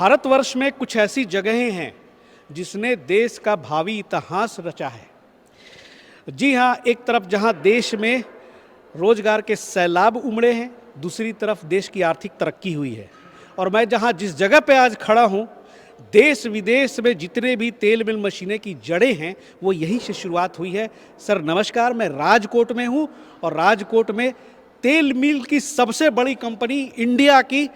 भारतवर्ष में कुछ ऐसी जगहें हैं जिसने देश का भावी इतिहास रचा है। जी हाँ, एक तरफ जहाँ देश में रोजगार के सैलाब उमड़े हैं, दूसरी तरफ देश की आर्थिक तरक्की हुई है। और मैं जहाँ जिस जगह पे आज खड़ा हूँ, देश विदेश में जितने भी तेल मिल मशीनें की जड़ें हैं वो यहीं से शुरुआत हुई है। सर नमस्कार, मैं राजकोट में हूँ और राजकोट में तेल मिल की सबसे बड़ी कंपनी इंडिया की,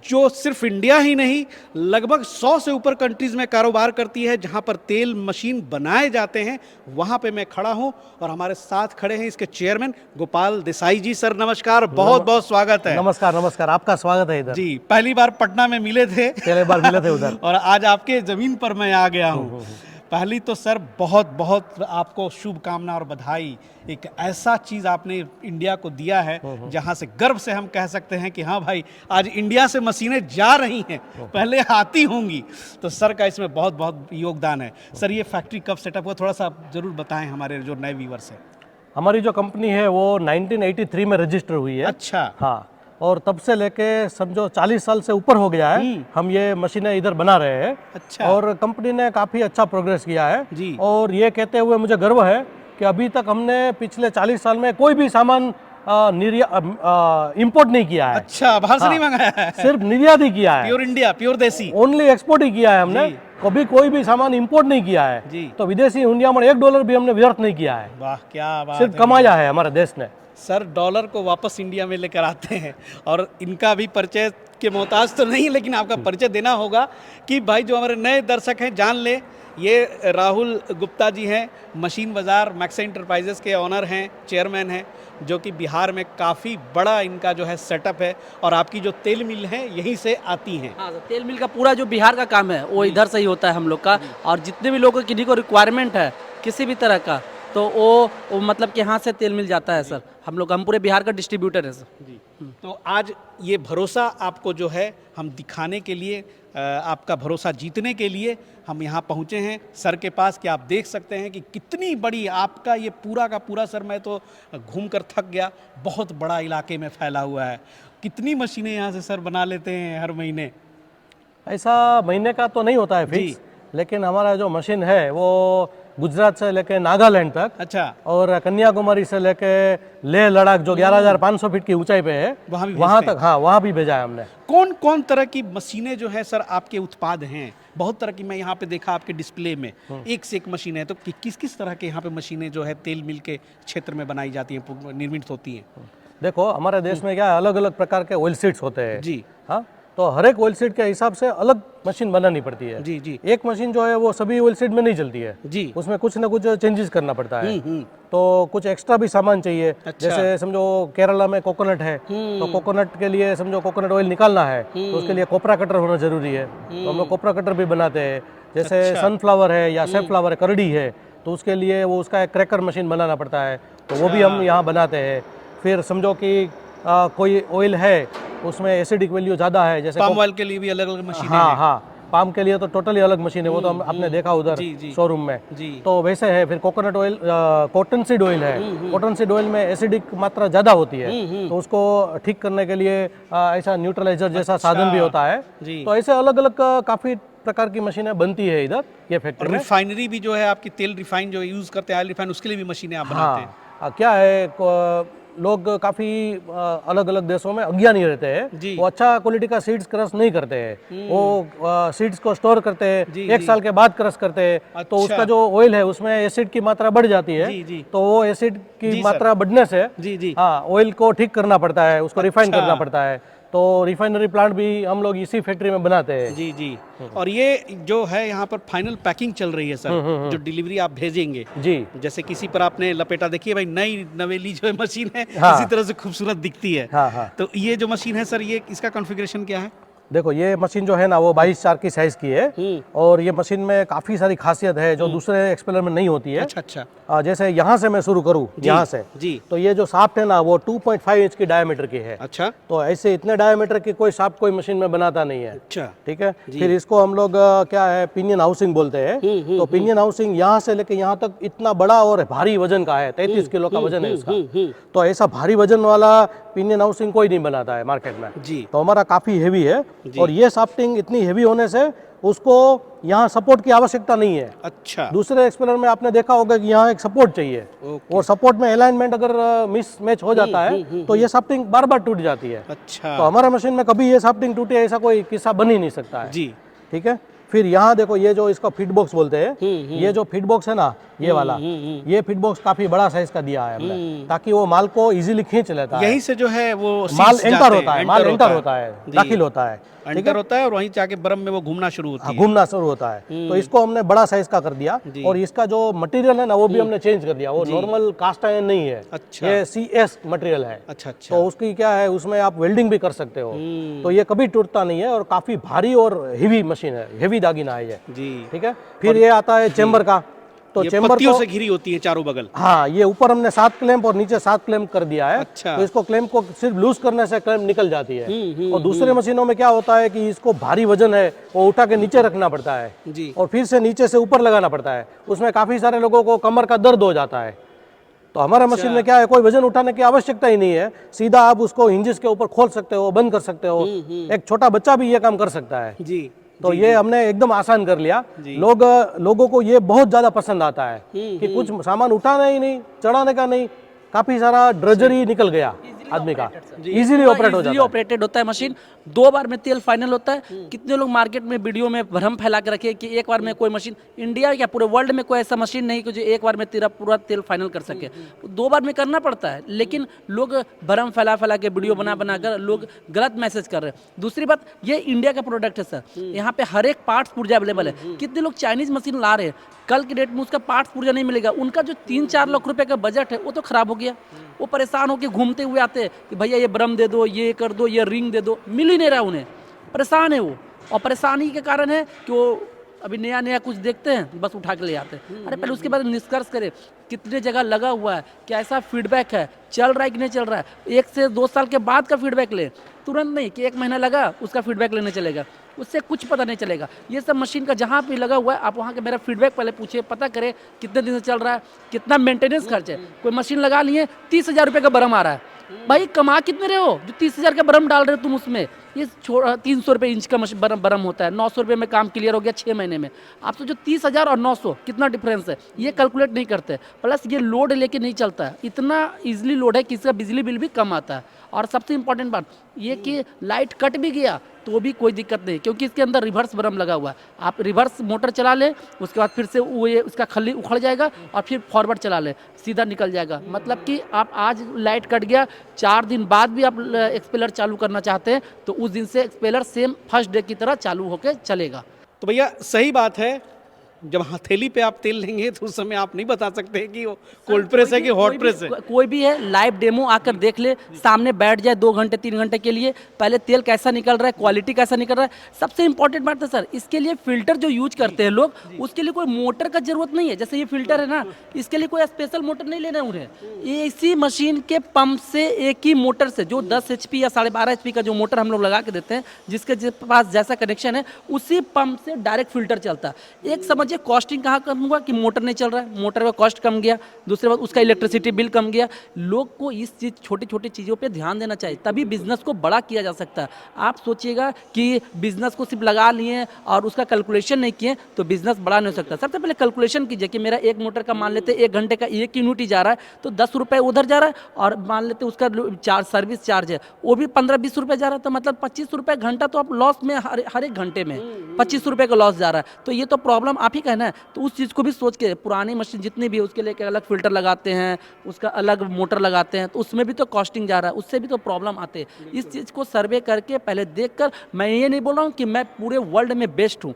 जो सिर्फ इंडिया ही नहीं लगभग 100 से ऊपर कंट्रीज़ में कारोबार करती है, जहां पर तेल मशीन बनाए जाते हैं, वहां पे मैं खड़ा हूं। और हमारे साथ खड़े हैं इसके चेयरमैन गोपाल देसाई जी। सर नमस्कार, बहुत बहुत स्वागत है। नमस्कार नमस्कार, आपका स्वागत है इधर। जी, पहली बार पटना में मिले थे, पहले बार मिले थे उधर और आज आपके ज़मीन पर मैं आ गया हूँ। पहली तो सर बहुत बहुत आपको शुभकामना और बधाई। एक ऐसा चीज़ आपने इंडिया को दिया है जहां से गर्व से हम कह सकते हैं कि हाँ भाई, आज इंडिया से मशीनें जा रही हैं, पहले आती होंगी। तो सर का इसमें बहुत बहुत योगदान है। सर ये फैक्ट्री कब सेटअप हुआ, थोड़ा सा ज़रूर बताएं हमारे जो नए व्यूअर्स हैं। हमारी जो कंपनी है वो 1983 में रजिस्टर हुई है। अच्छा। हाँ, और तब से लेके समझो 40 साल से ऊपर हो गया है हम ये मशीनें इधर बना रहे हैं। अच्छा। और कंपनी ने काफ़ी अच्छा प्रोग्रेस किया है जी। और ये कहते हुए मुझे गर्व है कि अभी तक हमने पिछले 40 साल में कोई भी सामान इंपोर्ट नहीं किया है। अच्छा, बाहर से नहीं मंगाया है, सिर्फ निर्यात ही किया है। प्योर इंडिया, प्योर देसी, ओनली एक्सपोर्ट ही किया है हमने। कभी कोई भी सामान इंपोर्ट नहीं किया है जी। तो विदेशी हुंडिया में $1 भी हमने व्यर्थ नहीं किया है। वाह क्या बात सिर्फ है। कमाया है हमारे देश ने। सर डॉलर को वापस इंडिया में लेकर आते हैं, और इनका भी परिचय के मोहताज तो नहीं, लेकिन आपका परिचय देना होगा कि भाई जो हमारे नए दर्शक हैं जान ले, ये राहुल गुप्ता जी हैं, मशीन बाज़ार मैक्सा इंटरप्राइजेस के ऑनर हैं, चेयरमैन हैं, जो कि बिहार में काफ़ी बड़ा इनका जो है सेटअप है, और आपकी जो तेल मिल है यहीं से आती हैं। हाँ, तेल मिल का पूरा जो बिहार का काम है वो इधर से ही होता है हम लोग का। और जितने भी लोगों की को रिक्वायरमेंट है किसी भी तरह का, तो वो मतलब कि यहाँ से तेल मिल जाता है सर। हम पूरे बिहार का डिस्ट्रीब्यूटर है सर जी। तो आज ये भरोसा आपको जो है हम दिखाने के लिए, आपका भरोसा जीतने के लिए हम यहाँ पहुँचे हैं सर के पास, कि आप देख सकते हैं कि कितनी बड़ी आपका ये पूरा का पूरा, सर मैं तो घूम कर थक गया, बहुत बड़ा इलाके में फैला हुआ है। कितनी मशीनें यहाँ से सर बना लेते हैं हर महीने? ऐसा महीने का तो नहीं होता है फिक्स, लेकिन हमारा जो मशीन है वो गुजरात से लेके नागालैंड तक, अच्छा, और कन्याकुमारी से लेके लेह लद्दाख जो 11,500 फीट की ऊंचाई पे है वहाँ तक, हाँ वहाँ भी भेजा है हमने। कौन कौन तरह की मशीनें जो है सर आपके उत्पाद हैं? बहुत तरह की मैं यहाँ पे देखा आपके डिस्प्ले में, एक से एक मशीन है। तो किस किस तरह के यहाँ पे मशीनें जो है तेल मिल के क्षेत्र में बनाई जाती हैं, निर्मित होती हैं? देखो हमारे देश में क्या अलग अलग प्रकार के ऑयल सीड्स होते हैं जी। हाँ, तो हर एक ऑयल सीड के हिसाब से अलग मशीन बनानी पड़ती है। जी जी। एक मशीन जो है वो सभी ऑयल सीड में नहीं चलती है जी। उसमें कुछ ना कुछ चेंजेस करना पड़ता है। तो कुछ एक्स्ट्रा भी सामान चाहिए। अच्छा। जैसे समझो केरला में कोकोनट है, तो कोकोनट के लिए समझो कोकोनट ऑयल निकालना है तो उसके लिए कोपरा कटर होना जरूरी है, तो हम लोग कोपरा कटर भी बनाते हैं। जैसे सनफ्लावर है या सेफ्लावर है, करड़ी है, तो उसके लिए वो उसका एक क्रैकर मशीन बनाना पड़ता है, तो वो भी हम यहाँ बनाते हैं। फिर समझो कि कोई ऑयल है उसमें एसिडिक वैल्यू ज़्यादा है, जैसे पाम ऑयल के लिए भी अलग अलग मशीनें हाँ हैं। हाँ, पाम के लिए तो टोटली अलग मशीन है, वो तो आपने देखा उधर शोरूम में। तो वैसे है। फिर coconut oil, cotton seed oil है, कॉटन सीड ऑयल में एसिडिक मात्रा ज़्यादा होती है, तो उसको ठीक करने के लिए ऐसा न्यूट्रलाइजर जैसा साधन भी होता है। तो ऐसे अलग अलग काफ़ी प्रकार की मशीनें बनती है इधर ये फैक्ट्री में। रिफाइनरी भी जो है आपकी तेल रिफाइन जो यूज़ करते हैं, ऑयल रिफाइन, उसके लिए भी मशीनें आप बनाते हैं? क्या है, लोग काफ़ी अलग अलग देशों में अज्ञानी रहते हैं, वो अच्छा क्वालिटी का सीड्स क्रश नहीं करते हैं, वो सीड्स को स्टोर करते हैं, 1 साल के बाद क्रश करते हैं। अच्छा। तो उसका जो ऑयल है उसमें एसिड की मात्रा बढ़ जाती है, तो वो एसिड की मात्रा बढ़ने से हाँ ऑयल को ठीक करना पड़ता है, उसको रिफाइन करना पड़ता है। तो रिफाइनरी प्लांट भी हम लोग इसी फैक्ट्री में बनाते हैं। जी जी। और ये जो है यहाँ पर फाइनल पैकिंग चल रही है सर, जो डिलीवरी आप भेजेंगे जी, जैसे किसी पर आपने लपेटा, देखिए भाई नई नवेली जो मशीन है इसी तरह से खूबसूरत दिखती है। तो ये जो मशीन है सर, ये इसका कॉन्फ़िगरेशन क्या है? देखो ये मशीन जो है ना वो 22/4 की साइज की है, और ये मशीन में काफी सारी खासियत है जो दूसरे एक्सपेलर में नहीं होती है। अच्छा। जैसे यहाँ से मैं शुरू करूँ, यहाँ से जी, तो ये जो शाफ्ट है ना वो 2.5 इंच की डायमीटर की है। अच्छा। तो ऐसे इतने डायमीटर की कोई शाफ्ट कोई मशीन में बनाता नहीं है। अच्छा, ठीक है। फिर इसको हम लोग क्या है, पिनियन हाउसिंग बोलते हैं। तो पिनियन हाउसिंग यहाँ से लेके यहाँ तक इतना बड़ा और भारी वजन का है, 33 किलो का वजन है इसका। तो ऐसा भारी वजन वाला पिनियन हाउसिंग कोई नहीं बनाता है मार्केट में जी, तो हमारा काफी हेवी है। और ये शाफ्टिंग इतनी हेवी होने से उसको यहाँ सपोर्ट की आवश्यकता नहीं है। अच्छा, दूसरे एक्सपेलर में आपने देखा होगा कि यहाँ एक सपोर्ट चाहिए और सपोर्ट में अलाइनमेंट अगर मिस मैच हो जाता है तो ये शाफ्टिंग बार बार टूट जाती है। अच्छा, तो हमारे मशीन में कभी ये शाफ्टिंग टूटे ऐसा कोई किस्सा बन ही नहीं सकता है जी, ठीक है। फिर यहाँ देखो ये जो इसका फीड बॉक्स बोलते हैं, ये जो फीड बॉक्स है ना ये वाला, ये फीड बॉक्स काफी बड़ा साइज का दिया है हमने ताकि वो माल को इजीली खींच लेता है। यहीं से जो है वो माल सील्स एंटर जाते होता है, हैं, माल एंटर होता है, जी। दाखिल होता है, एंटर होता है और वहीं जाके बरम में वो घूमना शुरू होती है। घूमना शुरू होता है। तो इसको हमने बड़ा साइज का कर दिया और इसका जो मटेरियल है ना वो भी हमने चेंज कर दिया। वो नॉर्मल कास्ट आयरन नहीं है, अच्छा, ये CS मटेरियल है। अच्छा अच्छा, तो उसकी क्या है, उसमें आप वेल्डिंग भी कर सकते हो। तो ये कभी टूटता नहीं है और काफी भारी और हेवी मशीन है, हेवी दागिना है ये, जी, ठीक है। फिर ये आता है चेम्बर का, तो ये चेम्बर पत्तियों को से घिरी होती है चारों बगल। हाँ, ये ऊपर हमने 7 क्लैंप और नीचे 7 क्लैंप कर दिया है। अच्छा। तो इसको क्लैंप को सिर्फ लूज करने से क्लैंप निकल जाती है। और दूसरे मशीनों में क्या होता है कि इसको भारी वजन है वो उठा के नीचे रखना पड़ता है जी, और फिर से नीचे से ऊपर लगाना पड़ता है। उसमें काफी सारे लोगों को कमर का दर्द हो जाता है। तो हमारे मशीन में क्या है, कोई वजन उठाने की आवश्यकता ही नहीं है, सीधा आप उसको हिंजिस के ऊपर खोल सकते हो, बंद कर सकते हो। एक छोटा बच्चा भी ये काम कर सकता है। जी, तो ये हमने एकदम आसान कर लिया। लोगों को ये बहुत ज्यादा पसंद आता है कि कुछ सामान उठाना ही नहीं, चढ़ाने का नहीं, काफी सारा ड्रेजरी निकल गया आदमी का, इजीली ऑपरेट हो जाता है। ऑपरेटेड होता है मशीन, 2 बार में तेल फाइनल होता है। कितने लोग मार्केट में वीडियो में भ्रम फैला के रखे कि एक बार में कोई मशीन, इंडिया या पूरे वर्ल्ड में कोई ऐसा मशीन नहीं कि जो एक बार में तेरा पूरा तेल फाइनल कर सके। 2 बार में करना पड़ता है, लेकिन लोग भ्रम फैला फैला के वीडियो बना कर लोग गलत मैसेज कर रहे हैं। दूसरी बात, ये इंडिया का प्रोडक्ट है सर, यहाँ पे हर एक पार्ट्स पुर्जा अवेलेबल है। कितने लोग चाइनीज मशीन ला रहे हैं, कल के डेट में उसका पार्ट्स पुर्जा नहीं मिलेगा। उनका जो 3-4 लाख रुपए का बजट है वो तो खराब हो गया। वो परेशान होकर घूमते हुए आते हैं कि भैया ये ब्रम दे दो, ये कर दो, ये रिंग दे दो, मिल ही नहीं रहा उन्हें, परेशान है वो। और परेशानी के कारण है कि वो अभी नया नया कुछ देखते हैं बस उठा के ले आते हैं। अरे पहले उसके बाद निष्कर्ष करें कितने जगह लगा हुआ है, कैसा फीडबैक है, चल रहा है कि नहीं चल रहा है। 1 से 2 साल के बाद का फीडबैक ले, तुरंत नहीं कि 1 महीना लगा उसका फीडबैक लेने चलेगा, उससे कुछ पता नहीं चलेगा। ये सब मशीन का जहाँ भी लगा हुआ है आप वहाँ के मेरा फीडबैक पहले पूछिए, पता करें कितने दिन से चल रहा है, कितना मेंटेनेंस खर्च है। कोई मशीन लगा लिए 30,000 रुपये का बरम आ रहा है, भाई कमा कितने रहे हो जो 30,000 का बरम डाल रहे हो तुम उसमें। ये 300 रुपये इंच का बरम होता है, 900 रुपये में काम क्लियर हो गया 6 महीने में। आप सोचो 30,000 और 900 कितना डिफरेंस है, ये कैलकुलेट नहीं करते। प्लस ये लोड लेके नहीं चलता है, इतना इजीली लोड है कि इसका बिजली बिल भी कम आता है। और सबसे इंपॉर्टेंट बात ये कि लाइट कट भी गया तो भी कोई दिक्कत नहीं, क्योंकि इसके अंदर रिवर्स बरम लगा हुआ है। आप रिवर्स मोटर चला ले, उसके बाद फिर से वो ये उसका खल्ली उखड़ जाएगा और फिर फॉरवर्ड चला ले, सीधा निकल जाएगा। मतलब कि आप आज लाइट कट गया, 4 दिन बाद भी आप एक्सपेलर चालू करना चाहते हैं तो उस दिन से एक्सपेलर सेम फर्स्ट डे की तरह चालू होकर चलेगा। तो भैया सही बात है, जब हथेली पे आप तेल लेंगे तो उस समय आप नहीं बता सकते कि वो कोल्ड प्रेस है कि हॉट प्रेस है। कोई भी है लाइव डेमो आकर देख ले, सामने बैठ जाए 2 घंटे 3 घंटे के लिए, पहले तेल कैसा निकल रहा है, क्वालिटी कैसा निकल रहा है। सबसे इंपॉर्टेंट बात है सर, इसके लिए फिल्टर जो यूज करते हैं लोग, उसके लिए कोई मोटर का जरूरत नहीं है। जैसे ये फिल्टर है ना, इसके लिए कोई स्पेशल मोटर नहीं लेना उन्हें। इसी मशीन के पंप से एक ही मोटर से, जो 10 HP या 12.5 HP का जो मोटर हम लोग लगा के देते हैं, जिसके पास जैसा कनेक्शन है उसी पंप से डायरेक्ट फिल्टर चलता है। एक समझ कॉस्टिंग कहाँ कम हुआ कि मोटर नहीं चल रहा है, मोटर का कॉस्ट कम गया, दूसरे बात उसका इलेक्ट्रिसिटी बिल कम गया। लोग को इस चीज छोटी छोटी चीज़ों पे ध्यान देना चाहिए, तभी बिजनेस को बड़ा किया जा सकता है। आप सोचिएगा कि बिजनेस को सिर्फ लगा लिए और उसका कैलकुलेशन नहीं किए तो बिजनेस बड़ा नहीं हो सकता। सबसे पहले कैलकुलेशन कीजिए कि मेरा एक मोटर का मान लेते 1 घंटे का 1 यूनिट ही जा रहा है तो 10 रुपये उधर जा रहा है, और मान लेते उसका सर्विस चार्ज है वो भी 15-20 रुपये जा रहा है, तो मतलब 25 रुपये घंटा तो आप लॉस में हर एक घंटे में 25 रुपये का लॉस जा रहा है। तो ये तो प्रॉब्लम आप ही कहना है। तो उस चीज़ को भी सोच के पुरानी मशीन जितनी भी है उसके लिए अलग फिल्टर लगाते हैं, उसका अलग मोटर लगाते हैं, तो उसमें भी तो कॉस्टिंग जा रहा है, उससे भी तो प्रॉब्लम आते हैं। इस चीज़ को सर्वे करके पहले देखकर, मैं ये नहीं बोल रहा हूँ कि मैं पूरे वर्ल्ड में बेस्ट हूँ,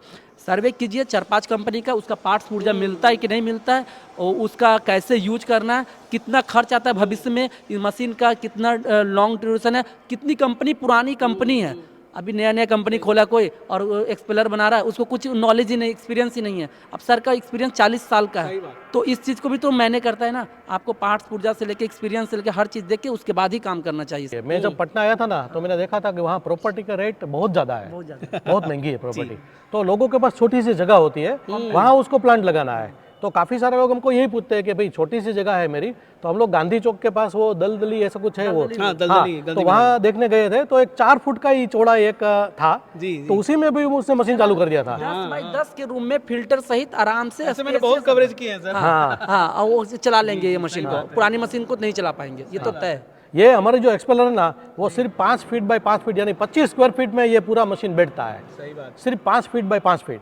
सर्वे कीजिए 4-5 कंपनी का, उसका पार्ट्स पुर्जा मिलता है कि नहीं मिलता है, और उसका कैसे यूज करना है, कितना खर्च आता है भविष्य में इस मशीन का, कितना लॉन्ग ड्यूरेशन है, कितनी कंपनी पुरानी कंपनी है, अभी नया नया कंपनी खोला कोई और एक्सपेलर बना रहा है, उसको कुछ नॉलेज ही नहीं, एक्सपीरियंस ही नहीं है। अब सर का एक्सपीरियंस 40 साल का है, तो इस चीज़ को भी तो मैंने करता है ना। आपको पार्ट्स पुर्जा से लेके एक्सपीरियंस से लेके हर चीज़ देख के उसके बाद ही काम करना चाहिए। मैं जब पटना आया था ना तो मैंने देखा था कि वहाँ प्रॉपर्टी का रेट बहुत ज़्यादा है, बहुत महंगी है प्रॉपर्टी। तो लोगों के पास छोटी सी जगह होती है, वहाँ उसको प्लांट लगाना है, तो काफी सारे लोग हमको यही पूछते हैं कि भाई छोटी सी जगह है मेरी, तो हम लोग गांधी चौक के पास वो दलदली ऐसा कुछ है वो, हाँ, दलदली, तो वहाँ देखने गए थे, तो एक 4 फुट का ही चौड़ा एक था, जी, तो उसी में भी उसने मशीन चालू कर दिया था। 10 बाई 10 के रूम में फिल्टर सहित आराम से ऐसे मैंने बहुत कवरेज किए हैं सर। हाँ हाँ, और वो चला लेंगे ये मशीन को, पुरानी मशीन को नहीं चला पाएंगे, ये तो तय है। ये हमारे जो एक्सपेलर है ना, वो सिर्फ 5 फीट बाय 5 फीट यानी 25 स्क्वायर फीट में ये पूरा मशीन बैठता है। सही बात, सिर्फ 5 फीट बाय 5 फीट,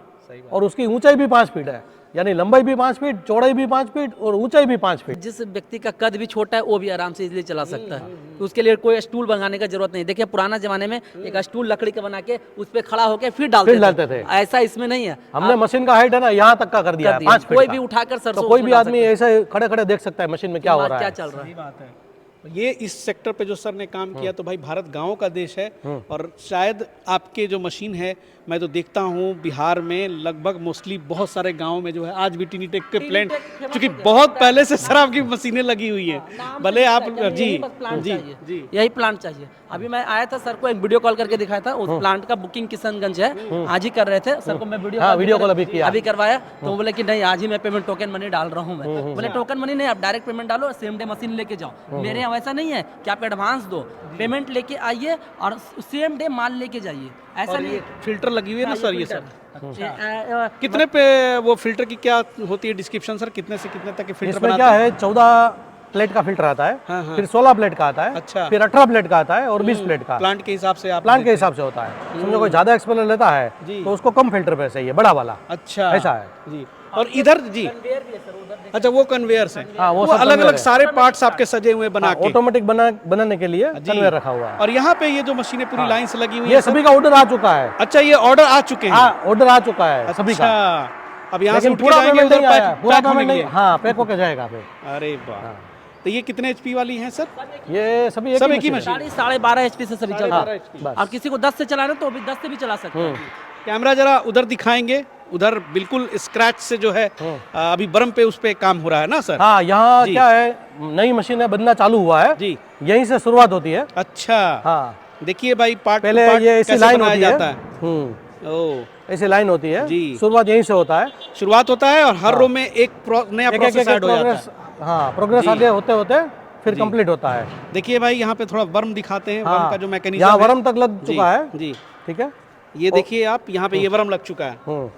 और उसकी ऊंचाई भी 5 फीट है, यानी लंबाई भी 5 फीट, चौड़ाई भी 5 फीट और ऊंचाई भी 5 फीट। जिस व्यक्ति का कद भी छोटा है वो भी आराम से इजीली चला सकता है, तो उसके लिए कोई स्टूल बनाने का जरूरत नहीं। देखिए पुराना जमाने में एक स्टूल लकड़ी का बना के उस पे खड़ा होकर फिर डालते थे, ऐसा इसमें नहीं है। हमने मशीन का हाइट है ना यहाँ तक का कर दिया है, 5 फीट कोई का। भी उठाकर तो सरसों कोई भी आदमी ऐसे खड़े खड़े देख सकता है मशीन में क्या हो रहा क्या है। चल रहा है। बात है। ये इस सेक्टर पे जो सर ने काम किया, तो भाई भारत गांव का देश है, और शायद आपके जो मशीन है, मैं तो देखता हूँ बिहार में लगभग मोस्टली बहुत सारे गांव में जो है आज भी टीनीटेक के प्लांट, क्योंकि बहुत पहले से सर आपकी मशीनें लगी हुई हैं, भले आप जी जी यही प्लांट चाहिए। अभी मैं आया था, सर को एक वीडियो कॉल करके दिखाया था, उस प्लांट का बुकिंग किशनगंज है, आज ही कर रहे थे सर को मैं वीडियो कॉल अभी किया, अभी करवाया, तो वो बोले कि नहीं आज ही मैं पेमेंट टोकन मनी डाल रहा हूँ। मैं बोले टोकन मनी नहीं, आप डायरेक्ट पेमेंट डालो, सेम डे मशीन लेके जाओ। मेरे यहाँ वैसा नहीं है कि आप एडवांस दो, पेमेंट लेके आइए और सेम डे माल लेके जाइए, ऐसा नहीं। फिल्टर लगी हुई है ना सर, ये सर सर कितने पे वो फिल्टर की क्या होती है डिस्क्रिप्शन सर, कितने से कितने तक के फिल्टर इसमें बनाते क्या हैं? है 14 प्लेट का फिल्टर आता है, हाँ। फिर 16 प्लेट का आता है, अच्छा। फिर 18 प्लेट का आता है और 20 प्लेट का। प्लांट के हिसाब से आप प्लांट के हिसाब से होता है। समझो कोई ज्यादा एक्सपेलर लेता है तो उसको कम फिल्टर पे चाहिए, बड़ा वाला। अच्छा, ऐसा है जी। और इधर जी, अच्छा वो कन्वेयर्स हैं, हाँ, वो सब अलग conveyor अलग है। सारे पार्ट्स आपके सजे हुए बना के ऑटोमेटिक बनाने के लिए कन्वेयर रखा हुआ है। और यहाँ पे ये जो मशीनें पूरी लाइन से लगी हुई ये है, सभी का ऑर्डर आ चुका है। अच्छा ये ऑर्डर आ चुके हैं। हाँ, ऑर्डर आ चुका है सभी का। अच्छा, अब यहाँ से लेकिन उठ के पूरा जाएंगे पेमेंट उधर नहीं आया, पूरा पैक होने पेमेंट के नहीं, लिए। हाँ पैक होके जाएगा फिर। अरे वाह, तो ये कितने एचपी वाली हैं सर? ये सभी सब एक ही है। मशीन? 12.5 HP से सभी चलता है। बस। और किसी को 10 से चलाना तो भी 10 से भी चला सकते हैं। कैमरा जरा उधर दिखाएंगे, उधर बिल्कुल स्क्रैच से जो है अभी बर्म पे उस पे काम हो रहा है ना सर? हाँ, यहाँ क्या है, नई मशीन बनना चालू हुआ है जी, यहीं से शुरुआत होती है। अच्छा, हाँ, देखिए भाई पार्ट पहले टू पार्ट ये ऐसी कैसे लाइन बनाया होती है। जाता है? ओह, ऐसी लाइन होती है जी। शुरुआत यहीं से होता है। शुरुआत होता है और हर रो में एक नया प्रोसेस ऐड हो जाता है। हाँ, प्रोग्रेस आगे होते होते फिर कंप्लीट होता है। देखिए भाई यहाँ पे थोड़ा वर्म दिखाते हैं, वर्म का जो मैकेनिज्म यहाँ है। वर्म तक लग चुका है। जी, ठीक है, ये देखिए आप, यहाँ पे ये वर्म लग चुका है।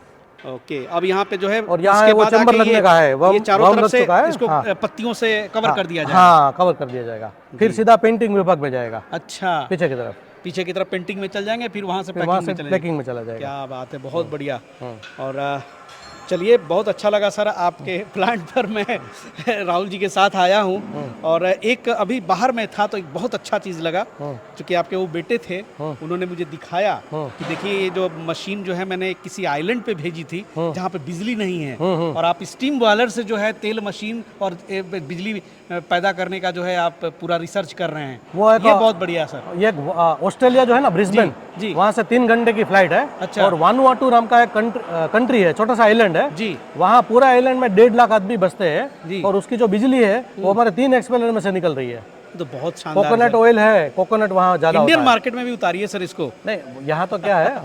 ओके, अब यहाँ पे जो है और यहाँ इसके वो बाद चैम्बर आके लगने का है, ये चारों वर्म तरफ लग से चुका है। इसको हाँ। पत्तियों से कवर कर दिया जाएगा। हाँ, कवर कर दिया जाएगा, फिर सीधा पेंटिंग विभाग में जाएगा, अच्छा, पीछे की तरफ। पीछे की तरफ पेंटिंग में चल जाएंगे, फिर वहाँ से वहाँ पैकिंग से में चले जाएंगे। पैकिंग में चला जाएगा। क्या बात है, बहुत बढ़िया। और चलिए, बहुत अच्छा लगा सर, आपके प्लांट पर मैं राहुल जी के साथ आया हूँ। और एक अभी बाहर में था तो एक बहुत अच्छा चीज़ लगा, क्योंकि आपके वो बेटे थे, उन्होंने मुझे दिखाया कि देखिए ये जो मशीन जो है मैंने किसी आइलैंड पे भेजी थी जहाँ पे बिजली नहीं है, और आप स्टीम बॉयलर से जो है तेल मशीन और बिजली पैदा करने का जो है आप पूरा रिसर्च कर रहे हैं। वो ये बहुत बढ़िया सर। ये ऑस्ट्रेलिया जो है ना, ब्रिस्बेन, जी। वहाँ से 3 घंटे की फ्लाइट है। अच्छा। और वानुआटू नाम का एक कंट्री है, छोटा सा आइलैंड है जी। वहाँ पूरा आइलैंड में 1.5 लाख आदमी बसते जी। हैं, और उसकी जो बिजली है वो हमारे 3 एक्सपेलर में से निकल रही है। तो बहुत शानदार। कोकोनट ऑयल है, कोकोनट वहाँ ज्यादा इंडियन होता है। मार्केट में भी उतारिए सर इसको। नहीं, यहाँ तो क्या है,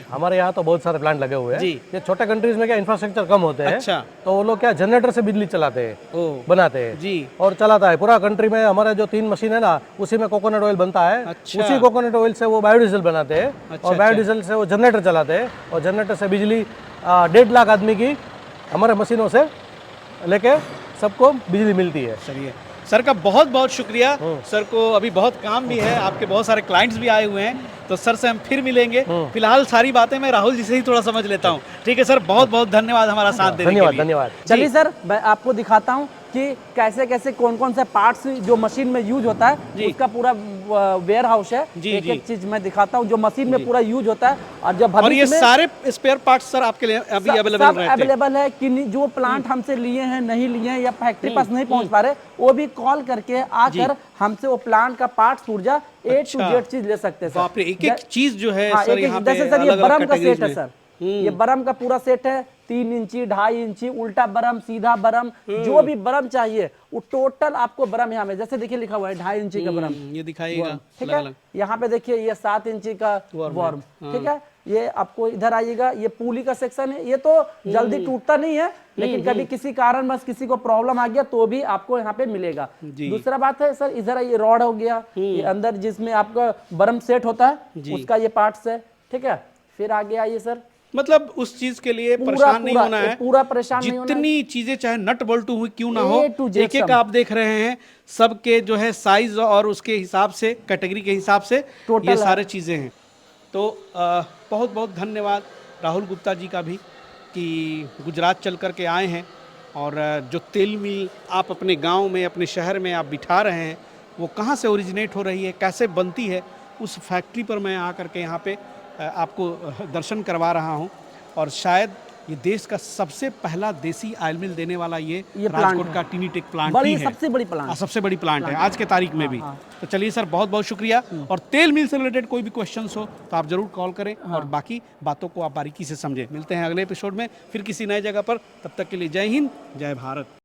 हमारे यहाँ तो बहुत सारे प्लांट लगे हुए हैं। जी। ये छोटे कंट्रीज में क्या इंफ्रास्ट्रक्चर कम होते हैं, अच्छा। तो वो लोग क्या जनरेटर से बिजली चलाते हैं, ओह, बनाते हैं जी। और चलाता है पूरा कंट्री में। हमारे जो 3 मशीन है ना, उसी में कोकोनट ऑयल बनता है। अच्छा। उसी कोकोनट ऑयल से वो बायोडीजल बनाते हैं, अच्छा, और बायोडीजल से वो जनरेटर चलाते हैं, और जनरेटर से बिजली 1.5 लाख आदमी की हमारे मशीनों से लेके सबको बिजली मिलती है। चलिए, सर का बहुत बहुत शुक्रिया। सर को अभी बहुत काम भी है, आपके बहुत सारे क्लाइंट्स भी आए हुए हैं, तो सर से हम फिर मिलेंगे। फिलहाल सारी बातें मैं राहुल जी से ही थोड़ा समझ लेता हूँ। ठीक है सर, बहुत बहुत धन्यवाद हमारा साथ देने के धन्यवाद, लिए। धन्यवाद। चलिए सर, मैं आपको दिखाता हूँ कि कैसे कैसे कौन कौन से पार्ट्स जो मशीन में यूज होता है, उसका पूरा वेयर हाउस है। जी, एक जी। एक चीज मैं दिखाता हूँ जो मशीन में पूरा यूज होता है। और जब और ये भविष्य में सारे स्पेयर पार्ट्स सर आपके लिए अभी अवेलेबल सब रहते हैं? अवेलेबल है कि जो प्लांट हमसे लिए हैं, नहीं लिए हैं, या फैक्ट्री पास नहीं पहुंच पा रहे, वो भी कॉल करके आकर हमसे वो प्लांट का पार्ट पुर्जा A to Z चीज ले सकते हैं सर। बाप रे, एक एक चीज जो है हाँ, सर एक-एक, यहाँ पे जैसे सर ये अलग-अलग बरम का सेट categories है में। सर, ये बरम का पूरा सेट है। 3 इंची, 2.5 इंची, उल्टा बरम, सीधा बरम, जो भी बरम चाहिए वो टोटल आपको बरम यहाँ में, जैसे देखिए लिखा हुआ है 2.5 इंची का बरम, ये दिखाइएगा ठीक अलग है। अलग। यहाँ पे देखिए ये 7 इंची का वर्म, ठीक है। ये आपको इधर आइएगा, ये पुली का सेक्शन है। ये तो जल्दी टूटता नहीं है, लेकिन कभी किसी कारण बस किसी को प्रॉब्लम आ गया तो भी आपको यहाँ पे मिलेगा। दूसरा बात है सर, इधर ये रॉड हो गया, ये अंदर जिसमें आपका बर्म सेट होता है उसका ये पार्ट्स है, ठीक है। फिर आगे आइए सर, मतलब उस चीज के लिए परेशान नहीं होना है, पूरा परेशान नहीं होना है। जितनी चीजें चाहे नट बोल्ट हुई क्यों ना हो, A to Z एक एक आप देख रहे हैं, सबके जो है साइज और उसके हिसाब से, कैटेगरी के हिसाब से ये सारे चीजें हैं। तो बहुत बहुत धन्यवाद राहुल गुप्ता जी का भी कि गुजरात चल कर के आए हैं और जो तेल मिल आप अपने गांव में, अपने शहर में आप बिठा रहे हैं, वो कहाँ से ओरिजिनेट हो रही है, कैसे बनती है, उस फैक्ट्री पर मैं आकर के यहाँ पे आपको दर्शन करवा रहा हूँ। और शायद ये देश का सबसे पहला देसी ऑयल मिल देने वाला ये राजकोट का टिनीटेक प्लांट ही है, सबसे बड़ी प्लांट, सबसे बड़ी प्लांट है आज के तारीख में भी। तो चलिए सर, बहुत बहुत शुक्रिया। और तेल मिल से रिलेटेड कोई भी क्वेश्चंस हो तो आप जरूर कॉल करें और बाकी बातों को आप बारीकी से समझें। मिलते हैं अगले एपिसोड में फिर किसी नए जगह पर, तब तक के लिए जय हिंद, जय भारत।